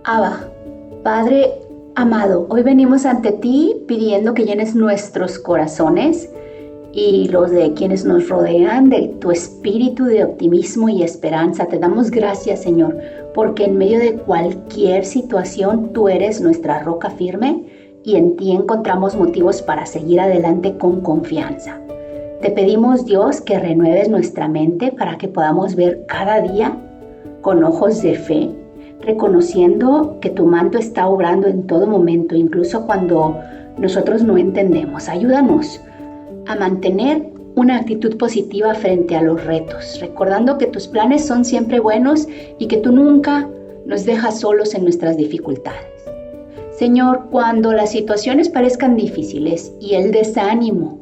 Abba, Padre amado, hoy venimos ante ti pidiendo que llenes nuestros corazones y los de quienes nos rodean de tu espíritu de optimismo y esperanza. Te damos gracias, Señor, porque en medio de cualquier situación tú eres nuestra roca firme y en ti encontramos motivos para seguir adelante con confianza. Te pedimos, Dios, que renueves nuestra mente para que podamos ver cada día con ojos de fe, reconociendo que tu manto está obrando en todo momento, incluso cuando nosotros no entendemos. Ayúdanos a mantener una actitud positiva frente a los retos, recordando que tus planes son siempre buenos y que tú nunca nos dejas solos en nuestras dificultades. Señor, cuando las situaciones parezcan difíciles y el desánimo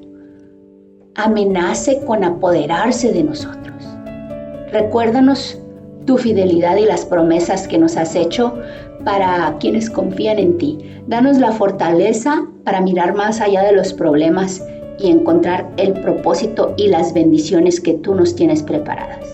amenace con apoderarse de nosotros, recuérdanos tu fidelidad y las promesas que nos has hecho para quienes confían en ti. Danos la fortaleza para mirar más allá de los problemas y encontrar el propósito y las bendiciones que tú nos tienes preparadas.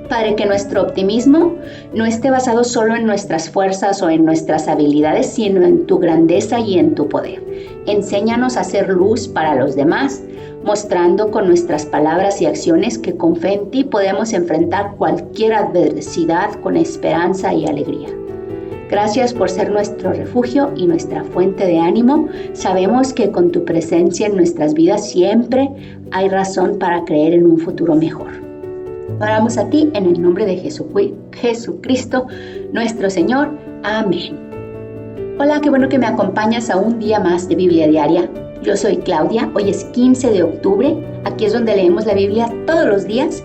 Padre, que nuestro optimismo no esté basado solo en nuestras fuerzas o en nuestras habilidades, sino en tu grandeza y en tu poder. Enséñanos a ser luz para los demás, mostrando con nuestras palabras y acciones que con fe en ti podemos enfrentar cualquier adversidad con esperanza y alegría. Gracias por ser nuestro refugio y nuestra fuente de ánimo. Sabemos que con tu presencia en nuestras vidas siempre hay razón para creer en un futuro mejor. Oramos a ti en el nombre de Jesucristo, nuestro Señor. Amén. Hola, qué bueno que me acompañas a un día más de Biblia Diaria. Yo soy Claudia, hoy es 15 de octubre, aquí es donde leemos la Biblia todos los días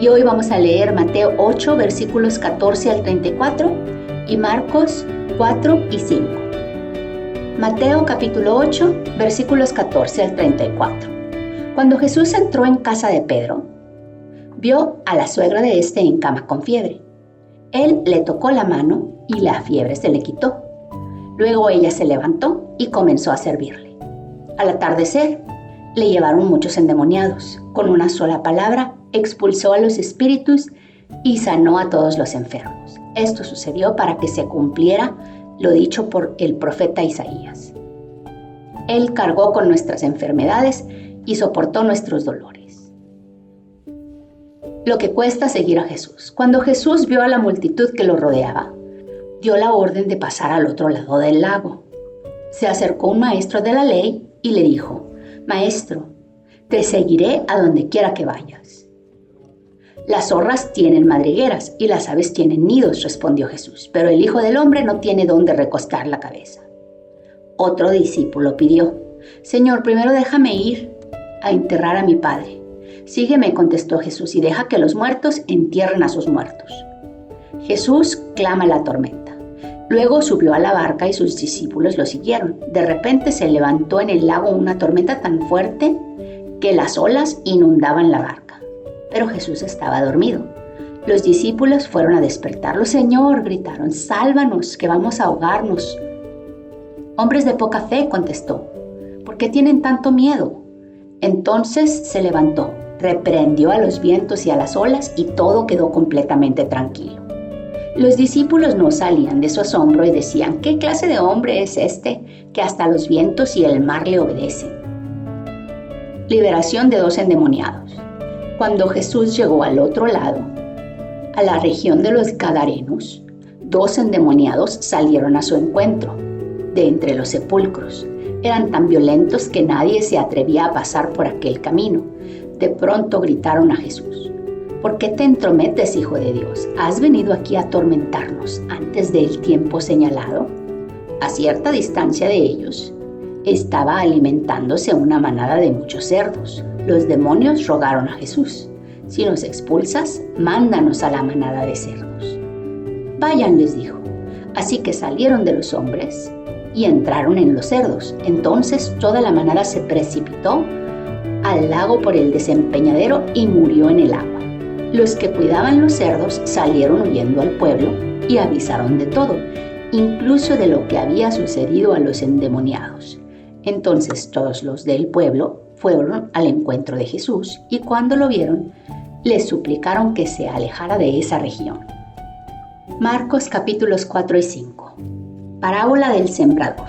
y hoy vamos a leer Mateo 8, versículos 14 al 34 y Marcos 4 y 5. Mateo capítulo 8, versículos 14 al 34. Cuando Jesús entró en casa de Pedro, vio a la suegra de este en cama con fiebre. Él le tocó la mano y la fiebre se le quitó. Luego ella se levantó y comenzó a servirle. Al atardecer, le llevaron muchos endemoniados. Con una sola palabra, expulsó a los espíritus y sanó a todos los enfermos. Esto sucedió para que se cumpliera lo dicho por el profeta Isaías. Él cargó con nuestras enfermedades y soportó nuestros dolores. Lo que cuesta seguir a Jesús. Cuando Jesús vio a la multitud que lo rodeaba, dio la orden de pasar al otro lado del lago. Se acercó un maestro de la ley y le dijo: Maestro, te seguiré a donde quiera que vayas. Las zorras tienen madrigueras y las aves tienen nidos, respondió Jesús, pero el Hijo del Hombre no tiene dónde recostar la cabeza. Otro discípulo pidió: Señor, primero déjame ir a enterrar a mi padre. Sígueme, contestó Jesús, y deja que los muertos entierren a sus muertos. Jesús clama la tormenta. Luego subió a la barca y sus discípulos lo siguieron. De repente se levantó en el lago una tormenta tan fuerte que las olas inundaban la barca. Pero Jesús estaba dormido. Los discípulos fueron a despertarlo. Señor, gritaron, sálvanos, que vamos a ahogarnos. Hombres de poca fe, contestó, ¿por qué tienen tanto miedo? Entonces se levantó, reprendió a los vientos y a las olas y todo quedó completamente tranquilo. Los discípulos no salían de su asombro y decían: ¿qué clase de hombre es este que hasta los vientos y el mar le obedecen? Liberación de 2 endemoniados. Cuando Jesús llegó al otro lado, a la región de los Gadarenos, 2 endemoniados salieron a su encuentro de entre los sepulcros. Eran tan violentos que nadie se atrevía a pasar por aquel camino. De pronto gritaron a Jesús: ¿por qué te entrometes, Hijo de Dios? ¿Has venido aquí a atormentarnos antes del tiempo señalado? A cierta distancia de ellos estaba alimentándose una manada de muchos cerdos. Los demonios rogaron a Jesús: si nos expulsas, mándanos a la manada de cerdos. Vayan, les dijo. Así que salieron de los hombres y entraron en los cerdos. Entonces toda la manada se precipitó al lago por el desempeñadero y murió en el agua. Los que cuidaban los cerdos salieron huyendo al pueblo y avisaron de todo, incluso de lo que había sucedido a los endemoniados. Entonces todos los del pueblo fueron al encuentro de Jesús y cuando lo vieron, le suplicaron que se alejara de esa región. Marcos capítulos 4 y 5. Parábola del sembrador.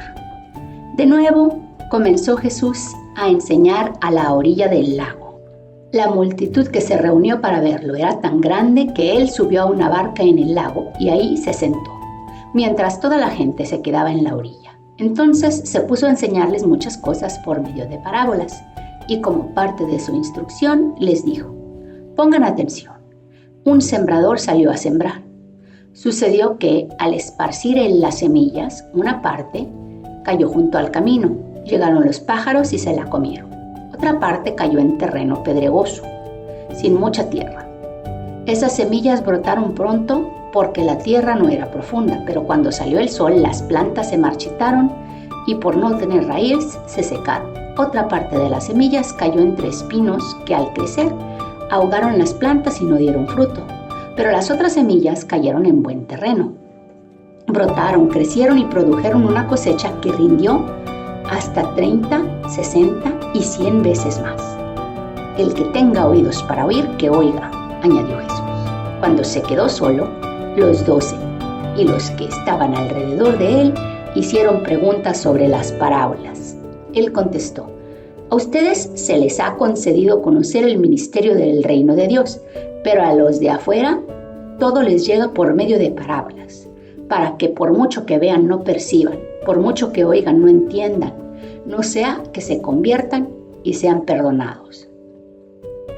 De nuevo comenzó Jesús a enseñar a la orilla del lago. La multitud que se reunió para verlo era tan grande que él subió a una barca en el lago y ahí se sentó, mientras toda la gente se quedaba en la orilla. Entonces se puso a enseñarles muchas cosas por medio de parábolas, y como parte de su instrucción les dijo: pongan atención, un sembrador salió a sembrar. Sucedió que al esparcir él las semillas, una parte cayó junto al camino. Llegaron los pájaros y se la comieron. Otra parte cayó en terreno pedregoso, sin mucha tierra. Esas semillas brotaron pronto porque la tierra no era profunda, pero cuando salió el sol las plantas se marchitaron y por no tener raíz se secaron. Otra parte de las semillas cayó entre espinos que al crecer ahogaron las plantas y no dieron fruto. Pero las otras semillas cayeron en buen terreno. Brotaron, crecieron y produjeron una cosecha que rindió hasta 30, 60 y 100 veces más. El que tenga oídos para oír, que oiga, añadió Jesús. Cuando se quedó solo, los 12 y los que estaban alrededor de él hicieron preguntas sobre las parábolas. Él contestó: a ustedes se les ha concedido conocer el misterio del reino de Dios, pero a los de afuera todo les llega por medio de parábolas, para que por mucho que vean no perciban, por mucho que oigan no entiendan, no sea que se conviertan y sean perdonados.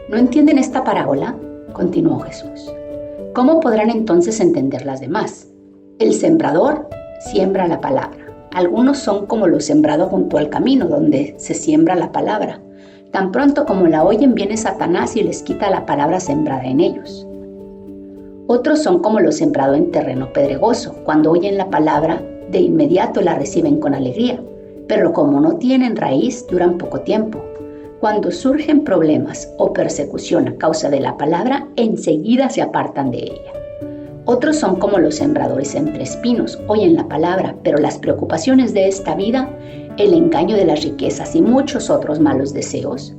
¿No entienden esta parábola?, continuó Jesús. ¿Cómo podrán entonces entender las demás? El sembrador siembra la palabra. Algunos son como los sembrados junto al camino, donde se siembra la palabra. Tan pronto como la oyen, viene Satanás y les quita la palabra sembrada en ellos. Otros son como los sembrados en terreno pedregoso. Cuando oyen la palabra, de inmediato la reciben con alegría, pero como no tienen raíz, duran poco tiempo. Cuando surgen problemas o persecución a causa de la palabra, enseguida se apartan de ella. Otros son como los sembradores entre espinos. Oyen la palabra, pero las preocupaciones de esta vida, el engaño de las riquezas y muchos otros malos deseos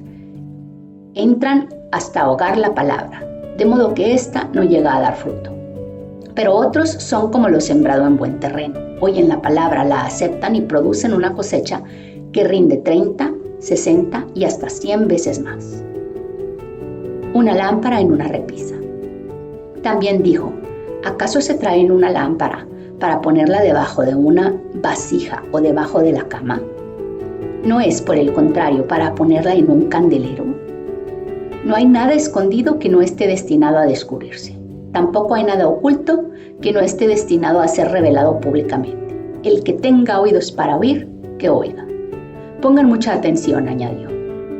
entran hasta ahogar la palabra, de modo que ésta no llega a dar fruto. Pero otros son como los sembrados en buen terreno. Oyen la palabra, la aceptan y producen una cosecha que rinde 30, 60 y hasta 100 veces más. Una lámpara en una repisa. También dijo: ¿acaso se traen una lámpara para ponerla debajo de una vasija o debajo de la cama? ¿No es, por el contrario, para ponerla en un candelero? No hay nada escondido que no esté destinado a descubrirse. Tampoco hay nada oculto que no esté destinado a ser revelado públicamente. El que tenga oídos para oír, que oiga. Pongan mucha atención, añadió.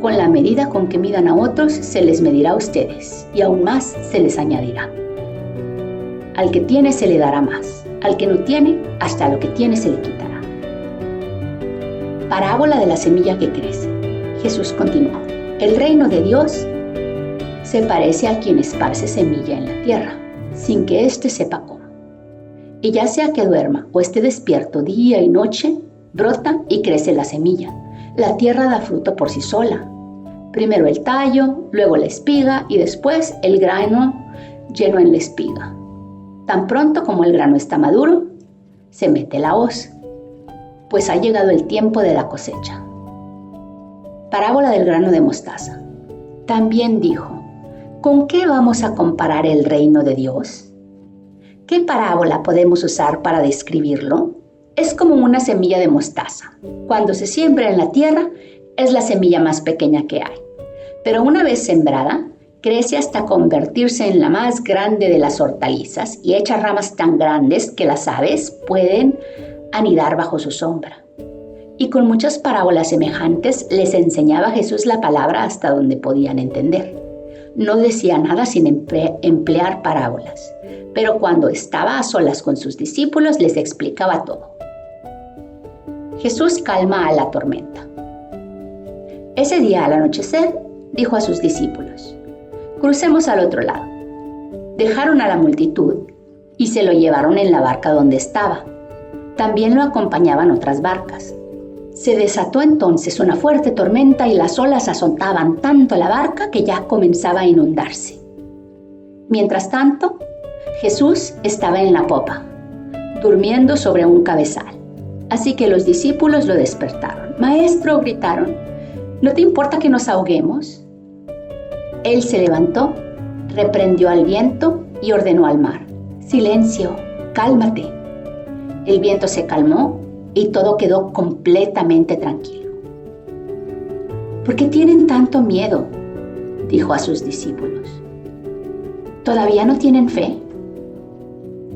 Con la medida con que midan a otros, se les medirá a ustedes, y aún más se les añadirá. Al que tiene se le dará más, al que no tiene, hasta lo que tiene se le quitará. Parábola de la semilla que crece. Jesús continuó: el reino de Dios se parece a quien esparce semilla en la tierra, sin que éste sepa cómo. Y ya sea que duerma o esté despierto día y noche, brota y crece la semilla. La tierra da fruto por sí sola. Primero el tallo, luego la espiga y después el grano lleno en la espiga. Tan pronto como el grano está maduro, se mete la hoz, pues ha llegado el tiempo de la cosecha. Parábola del grano de mostaza. También dijo: ¿con qué vamos a comparar el reino de Dios? ¿Qué parábola podemos usar para describirlo? Es como una semilla de mostaza. Cuando se siembra en la tierra, es la semilla más pequeña que hay. Pero una vez sembrada, crece hasta convertirse en la más grande de las hortalizas y echa ramas tan grandes que las aves pueden anidar bajo su sombra. Y con muchas parábolas semejantes les enseñaba Jesús la palabra hasta donde podían entender. No decía nada sin emplear parábolas, pero cuando estaba a solas con sus discípulos les explicaba todo. Jesús calma a la tormenta. Ese día al anochecer dijo a sus discípulos: crucemos al otro lado. Dejaron a la multitud y se lo llevaron en la barca donde estaba. También lo acompañaban otras barcas. Se desató entonces una fuerte tormenta y las olas azotaban tanto la barca que ya comenzaba a inundarse. Mientras tanto, Jesús estaba en la popa, durmiendo sobre un cabezal. Así que los discípulos lo despertaron. «Maestro», gritaron, «¿no te importa que nos ahoguemos?». Él se levantó, reprendió al viento y ordenó al mar: «Silencio, cálmate». El viento se calmó y todo quedó completamente tranquilo. «¿Por qué tienen tanto miedo?», dijo a sus discípulos. «¿Todavía no tienen fe?».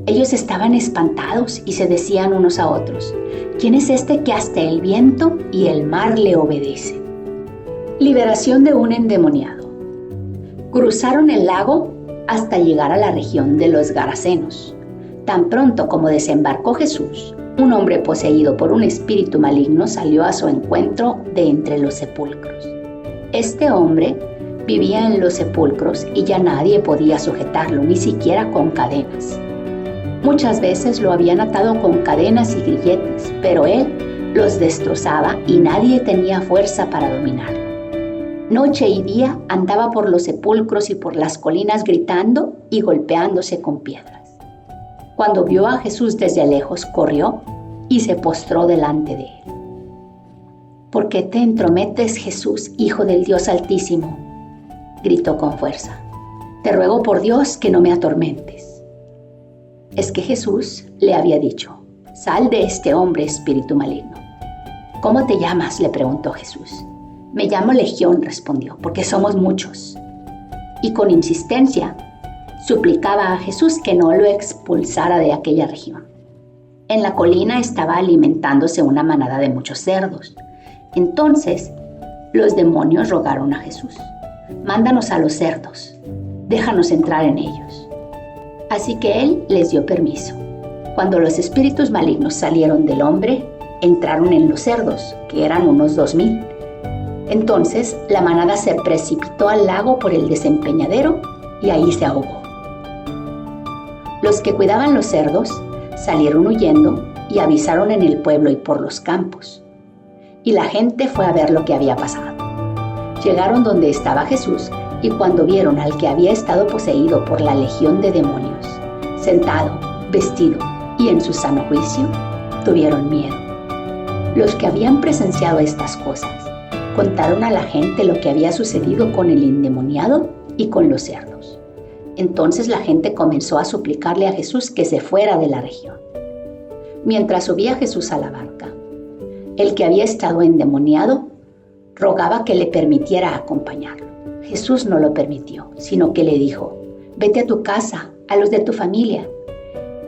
Ellos estaban espantados y se decían unos a otros: «¿Quién es este que hasta el viento y el mar le obedecen?». Liberación de un endemoniado. Cruzaron el lago hasta llegar a la región de los Garasenos. Tan pronto como desembarcó Jesús, un hombre poseído por un espíritu maligno salió a su encuentro de entre los sepulcros. Este hombre vivía en los sepulcros y ya nadie podía sujetarlo, ni siquiera con cadenas. Muchas veces lo habían atado con cadenas y grilletes, pero él los destrozaba y nadie tenía fuerza para dominarlo. Noche y día andaba por los sepulcros y por las colinas gritando y golpeándose con piedras. Cuando vio a Jesús desde lejos, corrió y se postró delante de él. «¿Por qué te entrometes, Jesús, Hijo del Dios Altísimo?», gritó con fuerza. «Te ruego por Dios que no me atormentes». Es que Jesús le había dicho: «Sal de este hombre, espíritu maligno». «¿Cómo te llamas?», le preguntó Jesús. «Me llamo Legión», respondió, «porque somos muchos». Y con insistencia suplicaba a Jesús que no lo expulsara de aquella región. En la colina estaba alimentándose una manada de muchos cerdos. Entonces los demonios rogaron a Jesús: «Mándanos a los cerdos, déjanos entrar en ellos». Así que él les dio permiso. Cuando los espíritus malignos salieron del hombre, entraron en los cerdos, que eran unos 2000. Entonces la manada se precipitó al lago por el desempeñadero y ahí se ahogó. Los que cuidaban los cerdos salieron huyendo y avisaron en el pueblo y por los campos. Y la gente fue a ver lo que había pasado. Llegaron donde estaba Jesús y cuando vieron al que había estado poseído por la legión de demonios, sentado, vestido y en su sano juicio, tuvieron miedo. Los que habían presenciado estas cosas contaron a la gente lo que había sucedido con el endemoniado y con los cerdos. Entonces la gente comenzó a suplicarle a Jesús que se fuera de la región. Mientras subía Jesús a la barca, el que había estado endemoniado rogaba que le permitiera acompañarlo. Jesús no lo permitió, sino que le dijo: «Vete a tu casa, a los de tu familia,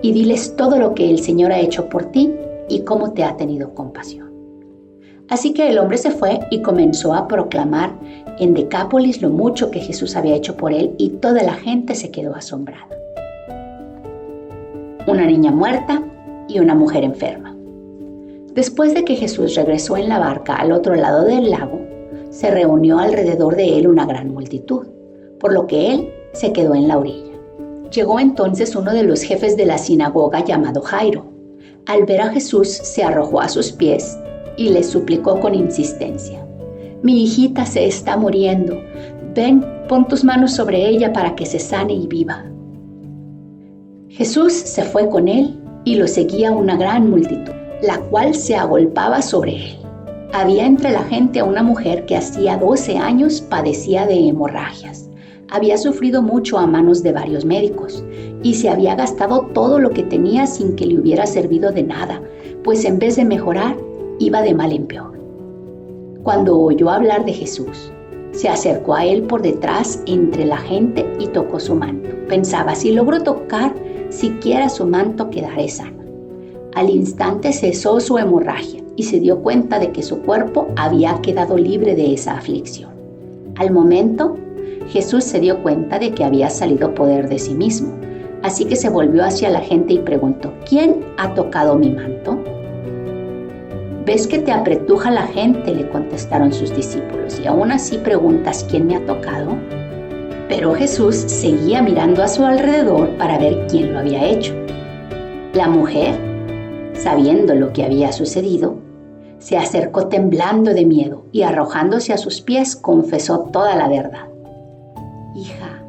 y diles todo lo que el Señor ha hecho por ti y cómo te ha tenido compasión». Así que el hombre se fue y comenzó a proclamar en Decápolis lo mucho que Jesús había hecho por él, y toda la gente se quedó asombrada. Una niña muerta y una mujer enferma. Después de que Jesús regresó en la barca al otro lado del lago, se reunió alrededor de él una gran multitud, por lo que él se quedó en la orilla. Llegó entonces uno de los jefes de la sinagoga llamado Jairo. Al ver a Jesús, se arrojó a sus pies y le suplicó con insistencia: «Mi hijita se está muriendo. Ven, pon tus manos sobre ella para que se sane y viva». Jesús se fue con él y lo seguía una gran multitud, la cual se agolpaba sobre él. Había entre la gente una mujer que hacía 12 años padecía de hemorragias. Había sufrido mucho a manos de varios médicos y se había gastado todo lo que tenía sin que le hubiera servido de nada, pues en vez de mejorar, iba de mal en peor. Cuando oyó hablar de Jesús, se acercó a él por detrás entre la gente y tocó su manto. Pensaba: si logro tocar siquiera su manto, quedaré sana. Al instante cesó su hemorragia y se dio cuenta de que su cuerpo había quedado libre de esa aflicción. Al momento, Jesús se dio cuenta de que había salido poder de sí mismo, así que se volvió hacia la gente y preguntó: ¿quién ha tocado mi manto? ¿Ves que te apretuja la gente?, le contestaron sus discípulos, y aún así preguntas: ¿quién me ha tocado? Pero Jesús seguía mirando a su alrededor para ver quién lo había hecho. La mujer, sabiendo lo que había sucedido, se acercó temblando de miedo y arrojándose a sus pies confesó toda la verdad. «Hija,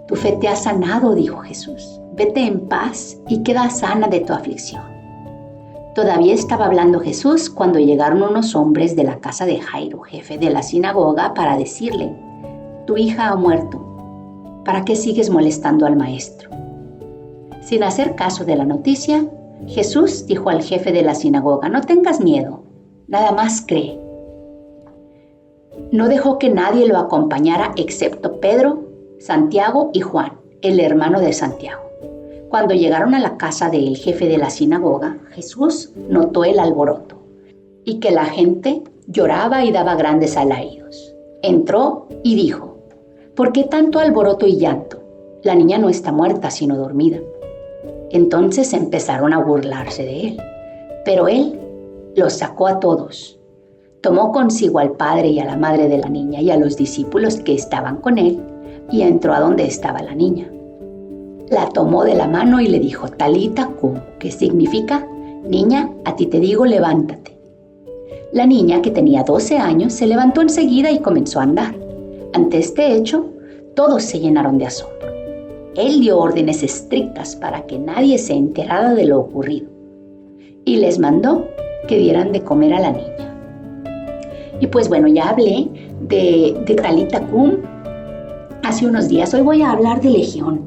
tu fe te ha sanado», dijo Jesús. vete en paz y queda sana de tu aflicción. Todavía estaba hablando Jesús cuando llegaron unos hombres de la casa de Jairo, jefe de la sinagoga, para decirle: tu hija ha muerto, ¿para qué sigues molestando al maestro? Sin hacer caso de la noticia, Jesús dijo al jefe de la sinagoga: no tengas miedo, nada más cree. No dejó que nadie lo acompañara excepto Pedro, Santiago y Juan, el hermano de Santiago. Cuando llegaron a la casa del jefe de la sinagoga, Jesús notó el alboroto y que la gente lloraba y daba grandes alaridos. Entró y dijo: ¿por qué tanto alboroto y llanto? La niña no está muerta, sino dormida. Entonces empezaron a burlarse de él, pero él los sacó a todos. Tomó consigo al padre y a la madre de la niña y a los discípulos que estaban con él y entró a donde estaba la niña. La tomó de la mano y le dijo: Talita cum, que significa: niña, a ti te digo, levántate. La niña, que tenía 12 años, se levantó enseguida y comenzó a andar. Ante este hecho, todos se llenaron de asombro. Él dio órdenes estrictas para que nadie se enterara de lo ocurrido y les mandó que dieran de comer a la niña. Y pues bueno, ya hablé de Talita cum hace unos días. Hoy voy a hablar de Legión,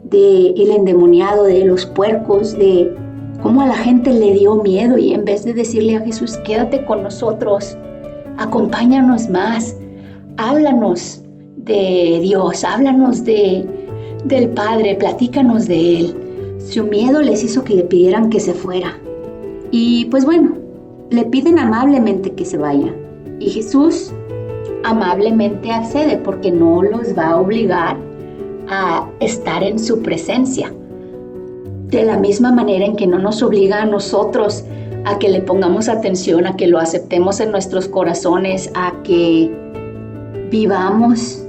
de el endemoniado, de los puercos, de cómo a la gente le dio miedo y en vez de decirle a Jesús: quédate con nosotros, acompáñanos más, háblanos de Dios, háblanos del Padre, platícanos de Él. Su miedo les hizo que le pidieran que se fuera. Y pues bueno, le piden amablemente que se vaya. Y Jesús amablemente accede porque no los va a obligar a estar en su presencia. De la misma manera en que no nos obliga a nosotros a que le pongamos atención, a que lo aceptemos en nuestros corazones, a que vivamos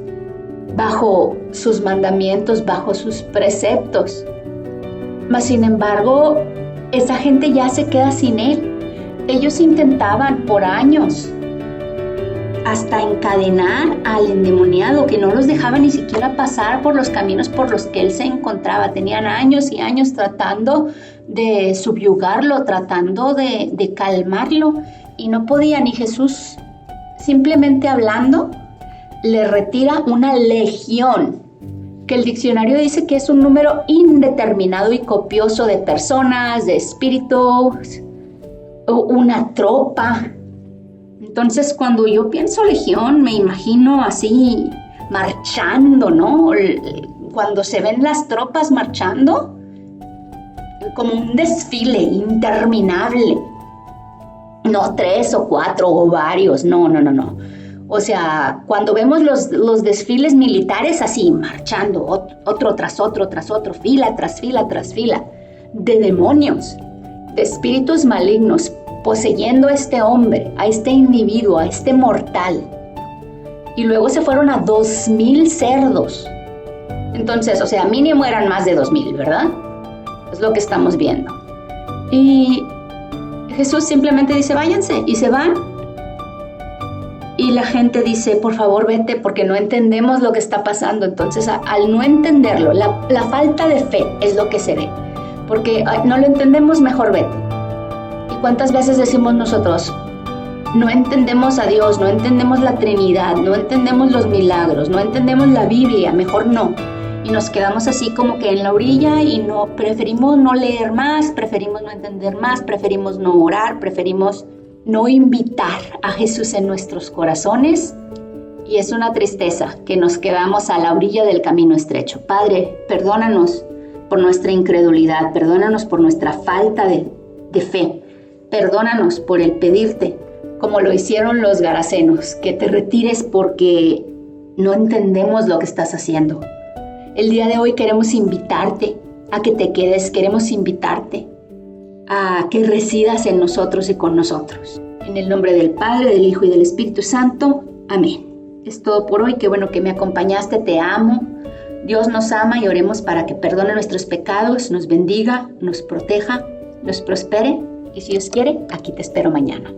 bajo sus mandamientos, bajo sus preceptos. Mas sin embargo, esa gente ya se queda sin Él. Ellos intentaban por años hasta encadenar al endemoniado, que no los dejaba ni siquiera pasar por los caminos por los que él se encontraba. Tenían años y años tratando de subyugarlo, tratando de calmarlo, y no podían. Y Jesús, simplemente hablando, le retira una legión, que el diccionario dice que es un número indeterminado y copioso de personas, de espíritus, una tropa. Entonces, cuando yo pienso legión, me imagino así, marchando, ¿no? Cuando se ven las tropas marchando, como un desfile interminable. No 3 o 4 o varios, no. O sea, cuando vemos los desfiles militares así, marchando, otro tras otro, fila tras fila tras fila, de demonios, de espíritus malignos, poseyendo a este hombre, a este individuo, a este mortal. Y luego se fueron a 2,000 cerdos. Entonces, o sea, mínimo eran más de 2,000, ¿verdad? Es lo que estamos viendo. Y Jesús simplemente dice: váyanse, y se van. Y la gente dice: por favor, vete, porque no entendemos lo que está pasando. Entonces, al no entenderlo, la falta de fe es lo que se ve. Porque no lo entendemos, mejor vete. ¿Cuántas veces decimos nosotros: no entendemos a Dios, no entendemos la Trinidad, no entendemos los milagros, no entendemos la Biblia, mejor no? Y nos quedamos así como que en la orilla y preferimos no leer más, preferimos no entender más, preferimos no orar, preferimos no invitar a Jesús en nuestros corazones. Y es una tristeza que nos quedamos a la orilla del camino estrecho. Padre, perdónanos por nuestra incredulidad, perdónanos por nuestra falta de fe. Perdónanos por el pedirte, como lo hicieron los garasenos, que te retires porque no entendemos lo que estás haciendo. El día de hoy queremos invitarte a que te quedes, queremos invitarte a que residas en nosotros y con nosotros. En el nombre del Padre, del Hijo y del Espíritu Santo. Amén. Es todo por hoy. Qué bueno que me acompañaste. Te amo. Dios nos ama y oremos para que perdone nuestros pecados, nos bendiga, nos proteja, nos prospere. Y si Dios quiere, aquí te espero mañana.